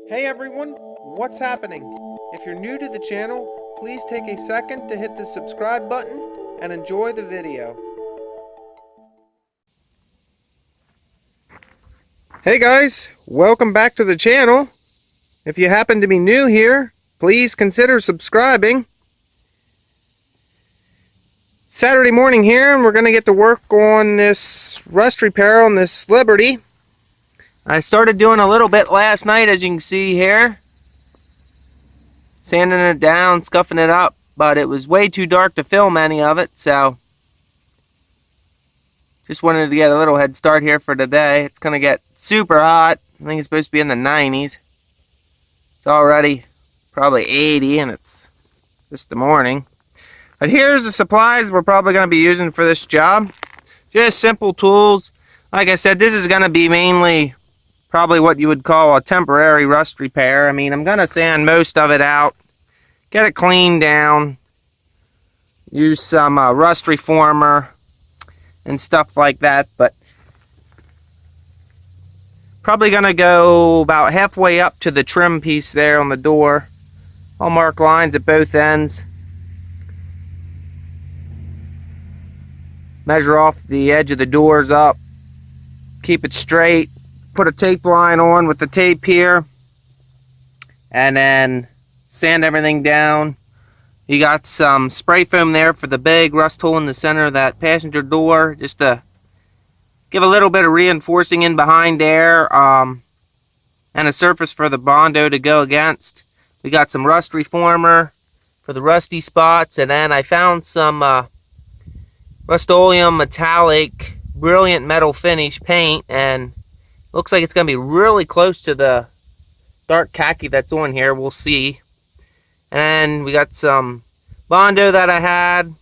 Hey everyone, what's happening? If you're new to the channel, please take a second to hit the subscribe button and enjoy the video. Hey guys, welcome back to the channel. If you happen to be new here, please consider subscribing. Saturday morning here, and we're going to get to work on this rust repair on this Liberty. I started doing a little bit last night, as you can see here. Sanding it down, scuffing it up, but it was way too dark to film any of it, so just wanted to get a little head start here for today. It's going to get super hot. I think it's supposed to be in the 90s. It's already probably 80, and it's just the morning. But here's the supplies we're probably going to be using for this job. Just simple tools. Like I said, this is going to be mainly probably what you would call a temporary rust repair. I mean, I'm going to sand most of it out, get it cleaned down, use some rust reformer and stuff like that, but probably going to go about halfway up to the trim piece there on the door. I'll mark lines at both ends. Measure off the edge of the doors up, keep it straight, put a tape line on with the tape here, and then sand everything down. You got some spray foam there for the big rust hole in the center of that passenger door, just to give a little bit of reinforcing in behind there, and a surface for the Bondo to go against. We got some rust reformer for the rusty spots, and then I found some Rust-Oleum metallic brilliant metal finish paint, and looks like it's going to be really close to the dark khaki that's on here. We'll see. And we got some Bondo that I had,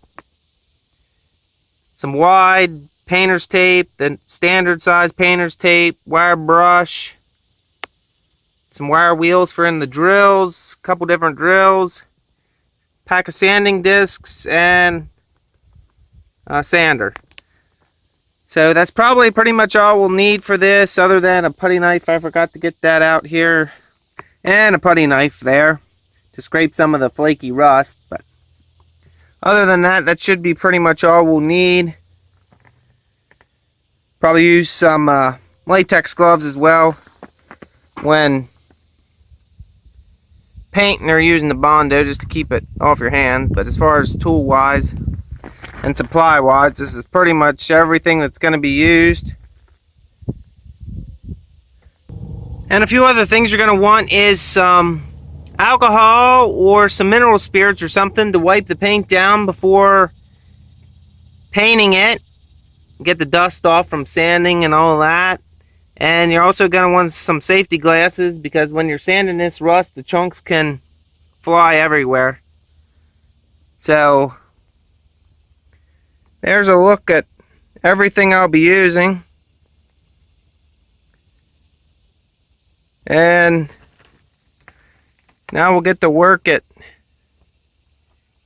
some wide painter's tape, the standard size painter's tape, wire brush, some wire wheels for in the drills, a couple different drills, pack of sanding discs, and a sander. So that's probably pretty much all we'll need for this, other than a putty knife. I forgot to get that out here, and a putty knife there to scrape some of the flaky rust. But other than that, that should be pretty much all we'll need. Probably use some latex gloves as well when painting or using the Bondo, just to keep it off your hands. But as far as tool wise and supply wise, this is pretty much everything that's going to be used. And a few other things you're going to want is some alcohol or some mineral spirits or something to wipe the paint down before painting it, get the dust off from sanding and all that. And you're also going to want some safety glasses, because when you're sanding this rust, the chunks can fly everywhere. So there's a look at everything I'll be using. And now we'll get to work at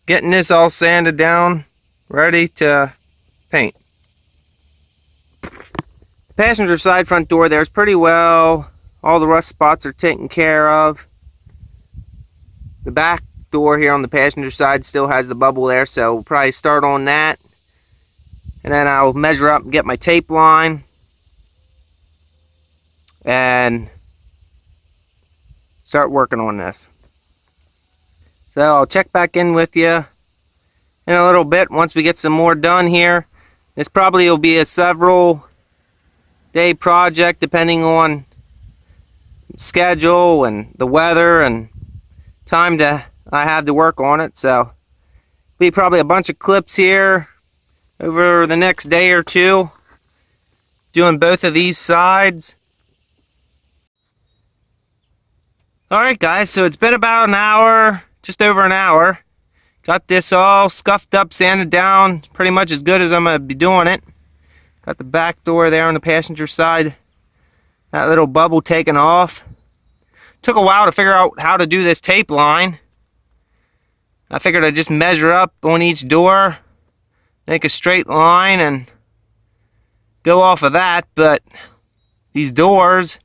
getting this all sanded down, ready to paint. Passenger side front door there's pretty well, all the rust spots are taken care of. The back door here on the passenger side still has the bubble there, so we'll probably start on that. And then I'll measure up and get my tape line and start working on this. So I'll check back in with you in a little bit once we get some more done here. This probably will be a several day project depending on schedule and the weather and time I have to work on it. So be probably a bunch of clips here over the next day or two, doing both of these sides. Alright guys, so it's been about an hour, just over an hour. Got this all scuffed up, sanded down, pretty much as good as I'm going to be doing it. Got the back door there on the passenger side, that little bubble taken off. Took a while to figure out how to do this tape line. I figured I'd just measure up on each door, make a straight line and go off of that, but these doors,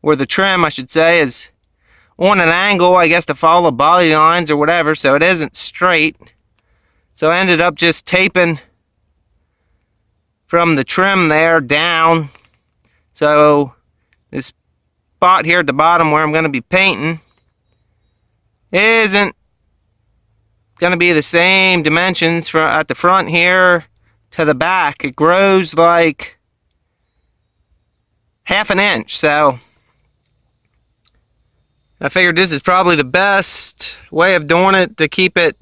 or the trim I should say, is on an angle, I guess, to follow body lines or whatever, so it isn't straight. So I ended up just taping from the trim there down. So this spot here at the bottom where I'm going to be painting isn't going to be the same dimensions at the front here to the back. It grows like half an inch, so I figured this is probably the best way of doing it to keep it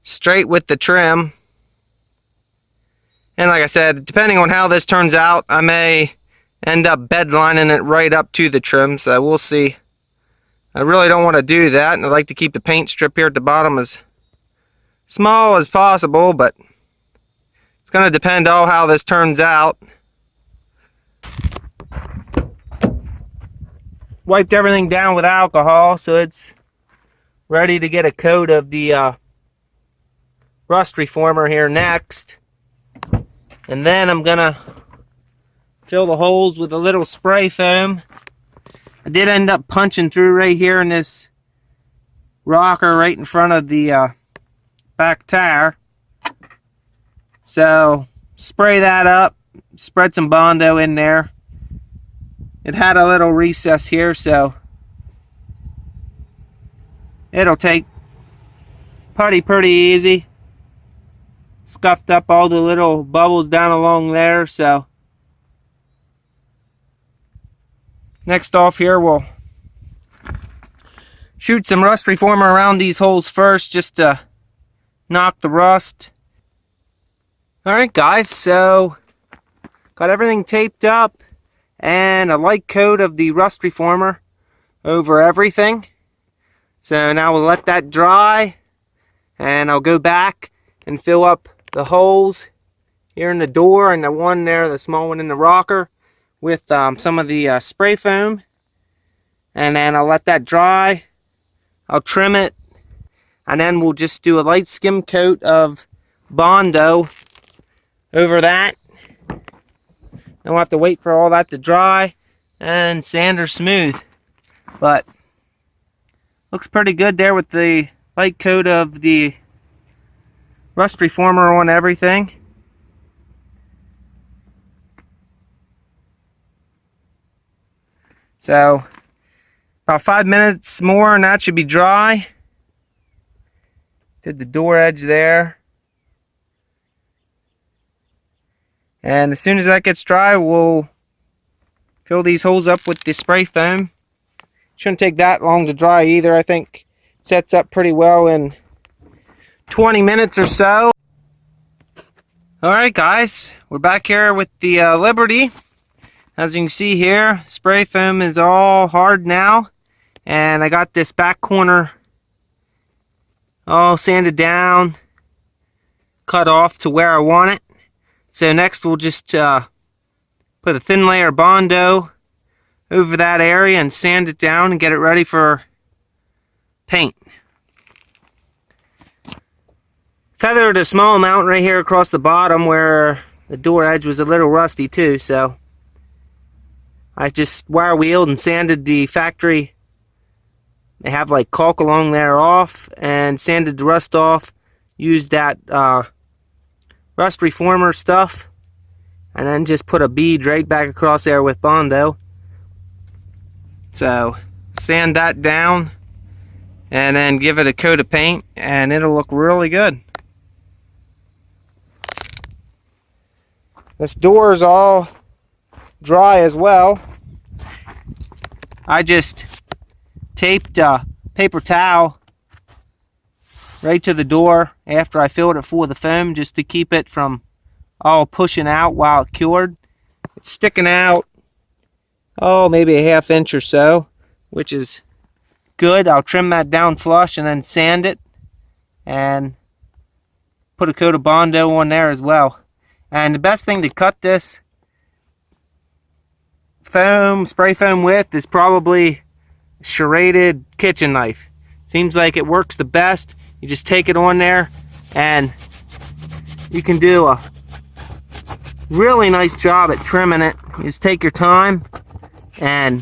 straight with the trim. And like I said, depending on how this turns out, I may end up bedlining it right up to the trim, so we'll see. I really don't want to do that, and I like to keep the paint strip here at the bottom as small as possible, but it's going to depend on how this turns out. Wiped everything down with alcohol, so it's ready to get a coat of the rust reformer here next. And then I'm gonna fill the holes with a little spray foam. I did end up punching through right here in this rocker right in front of the back tire. So spray that up, spread some Bondo in there. It had a little recess here, so it'll take putty pretty easy. Scuffed up all the little bubbles down along there, so next off here we'll shoot some rust reformer around these holes first just to knock the rust. Alright guys, so got everything taped up and a light coat of the rust reformer over everything. So now we'll let that dry and I'll go back and fill up the holes here in the door and the one there, the small one in the rocker, with some of the spray foam. And then I'll let that dry. I'll trim it, and then we'll just do a light skim coat of Bondo over that. Then we'll have to wait for all that to dry and sand or smooth. But looks pretty good there with the light coat of the rust reformer on everything. So about 5 minutes more and that should be dry. Did the door edge there. And as soon as that gets dry, we'll fill these holes up with the spray foam. Shouldn't take that long to dry either. I think it sets up pretty well in 20 minutes or so. Alright guys, we're back here with the Liberty. As you can see here, spray foam is all hard now, and I got this back corner all sanded down, cut off to where I want it. So next we'll just put a thin layer of Bondo over that area and sand it down and get it ready for paint. Feathered a small amount right here across the bottom where the door edge was a little rusty too, so I just wire wheeled and sanded the factory. They have like caulk along there off, and sanded the rust off. Used that rust reformer stuff, and then just put a bead right back across there with Bondo. So sand that down and then give it a coat of paint and it'll look really good. This door is all dry as well. I just taped a paper towel right to the door after I filled it full of the foam, just to keep it from all pushing out while it cured. It's sticking out, oh, maybe a ½ inch or so, which is good. I'll trim that down flush and then sand it and put a coat of Bondo on there as well. And the best thing to cut this foam, spray foam with, is probably a serrated kitchen knife. Seems like it works the best. You just take it on there and you can do a really nice job at trimming it. You just take your time and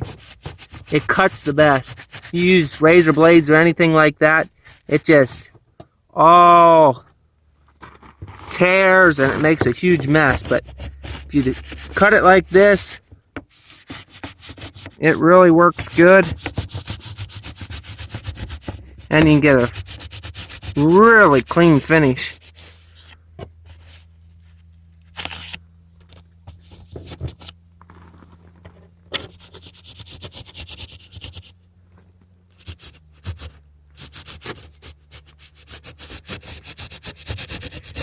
it cuts the best. use razor blades or anything like that, it just all tears and it makes a huge mess. But if you cut it like this, it really works good, and you can get a really clean finish.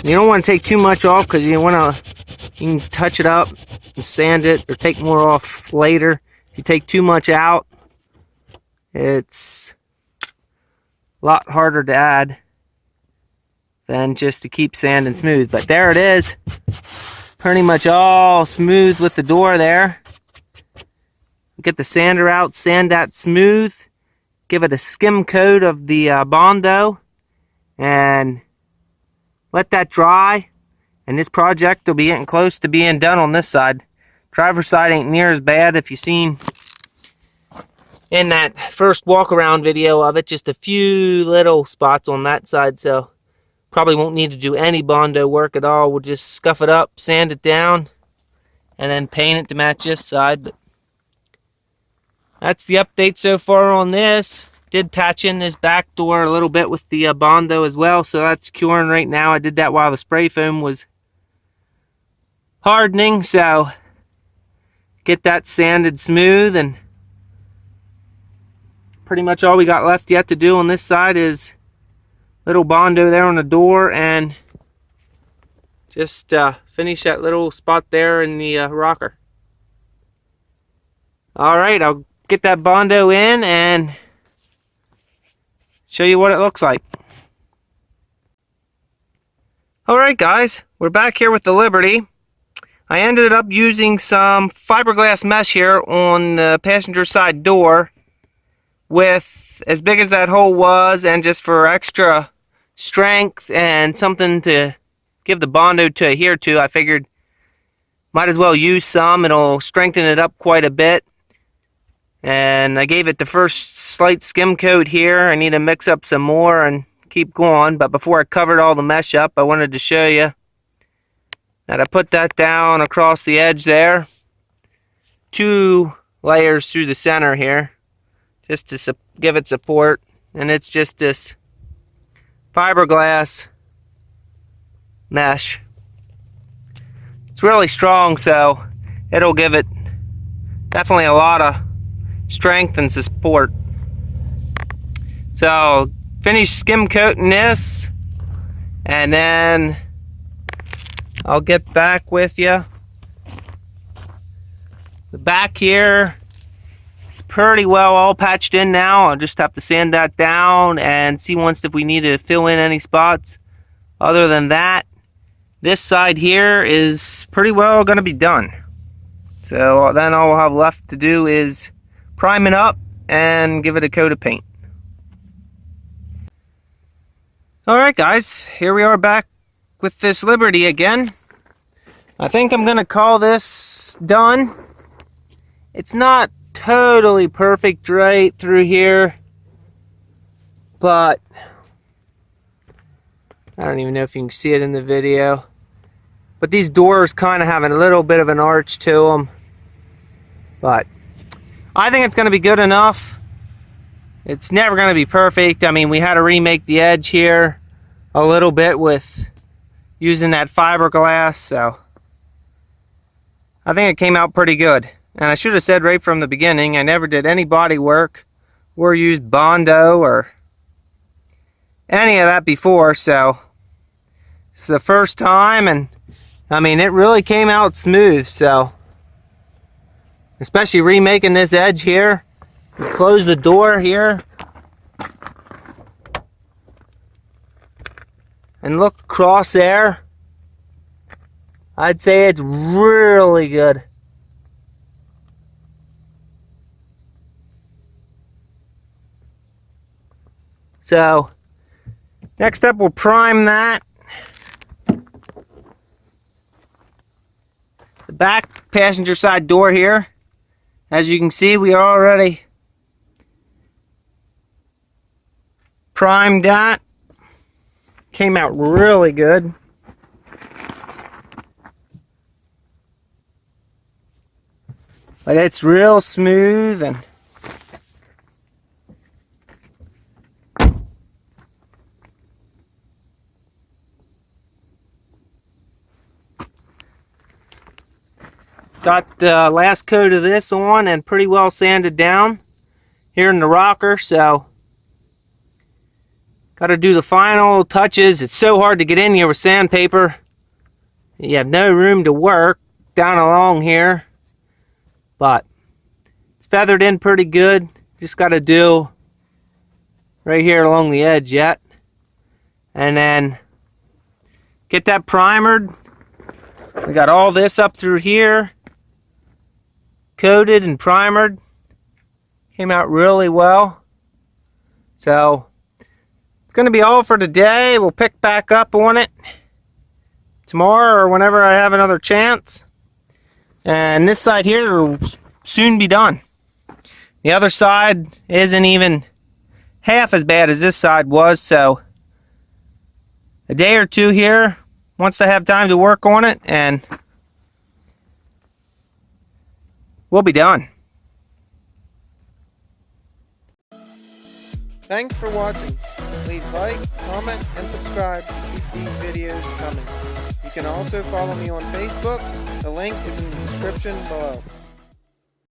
You don't want to take too much off because you can touch it up and sand it or take more off later. If you take too much out, it's a lot harder to add than just to keep sanding smooth. But there it is, pretty much all smooth with the door there. Get the sander out, sand that smooth, give it a skim coat of the Bondo, and let that dry, and this project will be getting close to being done on this side. Driver's side ain't near as bad. If you've seen in that first walk around video of it, just a few little spots on that side, so probably won't need to do any Bondo work at all. We'll just scuff it up, sand it down, and then paint it to match this side. But that's the update so far on this. Did patch in this back door a little bit with the Bondo as well, so that's curing right now. I did that while the spray foam was hardening, so get that sanded smooth, and pretty much all we got left yet to do on this side is little Bondo there on the door, and just finish that little spot there in the rocker. Alright, I'll get that Bondo in and show you what it looks like. Alright guys, we're back here with the Liberty. I ended up using some fiberglass mesh here on the passenger side door, with as big as that hole was, and just for extra strength and something to give the Bondo to adhere to, I figured might as well use some. It'll strengthen it up quite a bit. And I gave it the first slight skim coat here. I need to mix up some more and keep going. But before I covered all the mesh up, I wanted to show you that I put that down across the edge there. 2 layers through the center here, just to give it support. And it's just this fiberglass mesh. It's really strong, so it'll give it definitely a lot of strength and support. So finish skim coating this, and then I'll get back with you. The back here is pretty well all patched in now. I'll just have to sand that down and see once if we need to fill in any spots. Other than that, this side here is pretty well going to be done. So then all we'll have left to do is prime it up and give it a coat of paint. Alright guys, here we are back with this Liberty again. I think I'm going to call this done. It's not totally perfect right through here, but I don't even know if you can see it in the video. But these doors kind of have a little bit of an arch to them. But I think it's going to be good enough. It's never going to be perfect. I mean, we had to remake the edge here a little bit with using that fiberglass, so I think it came out pretty good. And I should have said right from the beginning, I never did any body work or used Bondo or any of that before, so it's the first time, and I mean, it really came out smooth. So especially remaking this edge here. You close the door here and look across there. I'd say it's really good. So next up, we'll prime that. The back passenger side door here, as you can see, we already primed that. Came out really good. But it's real smooth and got the last coat of this on and pretty well sanded down here in the rocker, so got to do the final touches. It's so hard to get in here with sandpaper. You have no room to work down along here, but it's feathered in pretty good. Just got to do right here along the edge yet, and then get that primered. We got all this up through here coated and primered. Came out really well. So it's going to be all for today. We'll pick back up on it tomorrow or whenever I have another chance. And this side here will soon be done. The other side isn't even half as bad as this side was, so a day or two here once I have time to work on it, and we'll be done. Thanks for watching. Please like, comment, and subscribe to keep these videos coming. You can also follow me on Facebook. The link is in the description below.